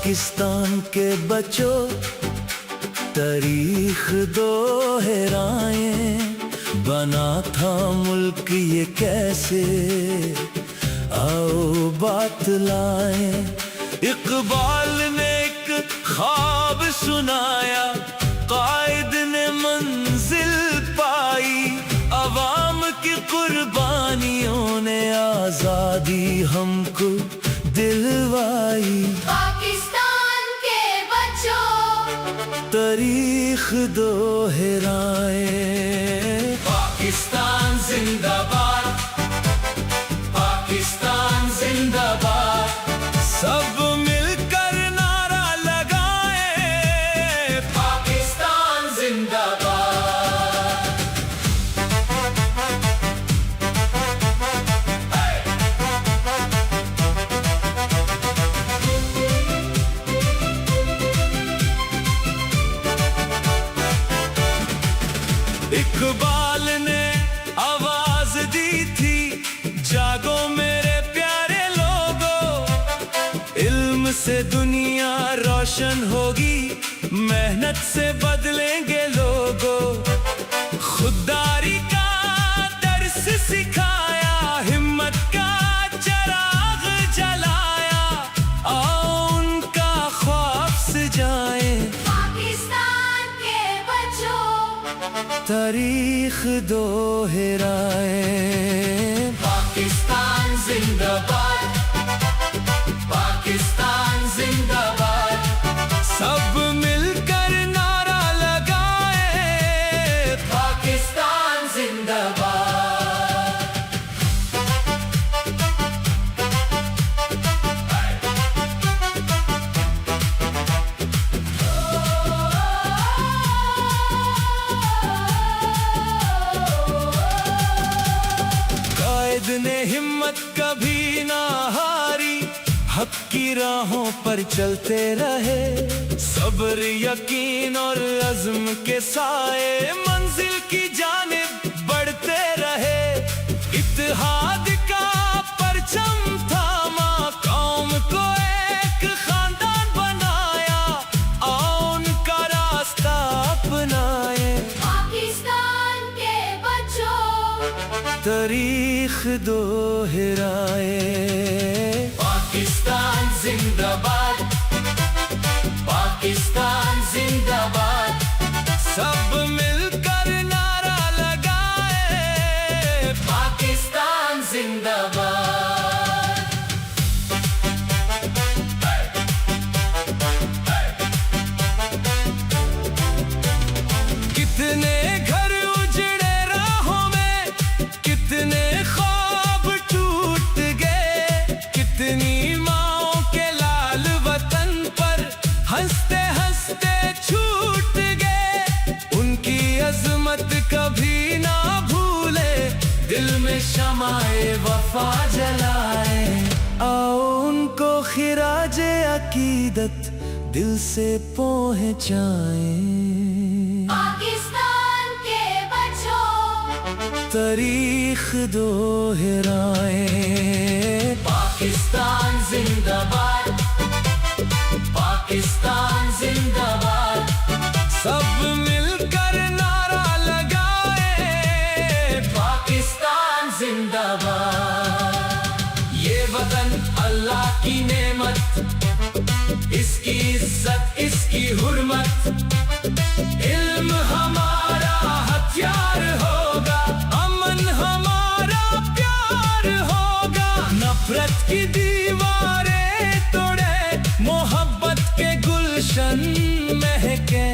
पाकिस्तान के बच्चों, तारीख दोहराएं। बना था मुल्क ये कैसे, आओ बात लाएं। इकबाल ने एक ख्वाब सुनाया, कायद ने मंजिल पाई। अवाम की कुर्बानियों ने आजादी हमको दिलवाई। पाकिस्तान के बच्चों, तारीख दोहराएं। पाकिस्तान जिंदाबाद, पाकिस्तान जिंदाबाद। सब मिलकर नारा लगाएं, पाकिस्तान जिंदाबाद। इकबाल ने आवाज दी थी, जागो मेरे प्यारे लोगों। इल्म से दुनिया रोशन होगी, मेहनत से बदलेंगे लोगों। खुददारी का दर्स सिखाया, हिम्मत का चिराग जलाया। आओ उनका ख्वाब सजाएं, पाकिस्तान के बच्चों, तारीख दोहराएं। पाकिस्तान जिंदाबाद, पाकिस्तान जिंदाबाद। सब मिलकर नारा लगाएं, पाकिस्तान जिंदाबाद। कायद ने हिम्मत कभी ना हारी, हक की राहों पर चलते रहे। सब्र, यकीन और अज़्म के साए मंजिल की जानिब बढ़ते रहे। इत्तेहाद का परचम थामा, कौम को एक खानदान बनाया। आओ उनका रास्ता अपनाएं, पाकिस्तान के बच्चों, तारीख दोहराएं। पाकिस्तान जिंदाबाद, पाकिस्तान जिंदाबाद। सब मिलकर नारा लगाएं, पाकिस्तान जिंदाबाद। कितने घर उजड़े राहों में, कितने ख्वाब टूट गए। कितनी माँओं के लाल वतन पर हंसते हंसते छूट गए। उनकी अजमत कभी ना भूले, दिल में शमाए वफा जलाए। आओ उनको खिराजे अकीदत दिल से पहुँचाएं। पाकिस्तान के बच्चों, तारीख दोहराएं। पाकिस्तान जिंदाबाद, पाकिस्तान जिंदाबाद। सब मिलकर नारा लगाएं, पाकिस्तान जिंदाबाद। ये वतन अल्लाह की नेमत, इसकी इज्जत, इसकी हुर्मत। इल्म हमारा हथियार होगा, अमन हमारा प्यार होगा। नफरत की दीवारें तोड़े, मोहब्बत के गुलशन महके।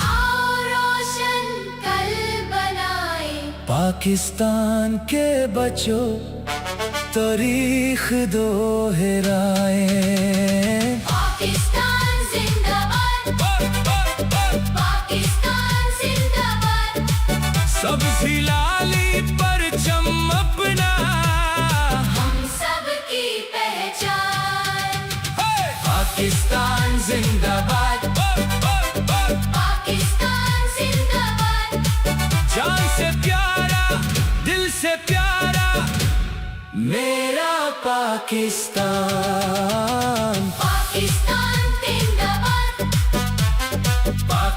आओ रोशन कल बनाए। पाकिस्तान के बच्चों, तारीख दोहराएं। पाकिस्तान जिंदाबाद, पाकिस्तान जिंदाबाद। सब हिलाली परचम अपना, हम सब की पहचान। पाकिस्तान जिंदाबाद, पाकिस्तान जिंदाबाद। जान से प्यारा, दिल से प्यारा मेरा पाकिस्तान। पाकिस्तान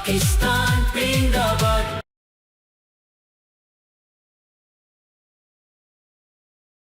पाकिस्तान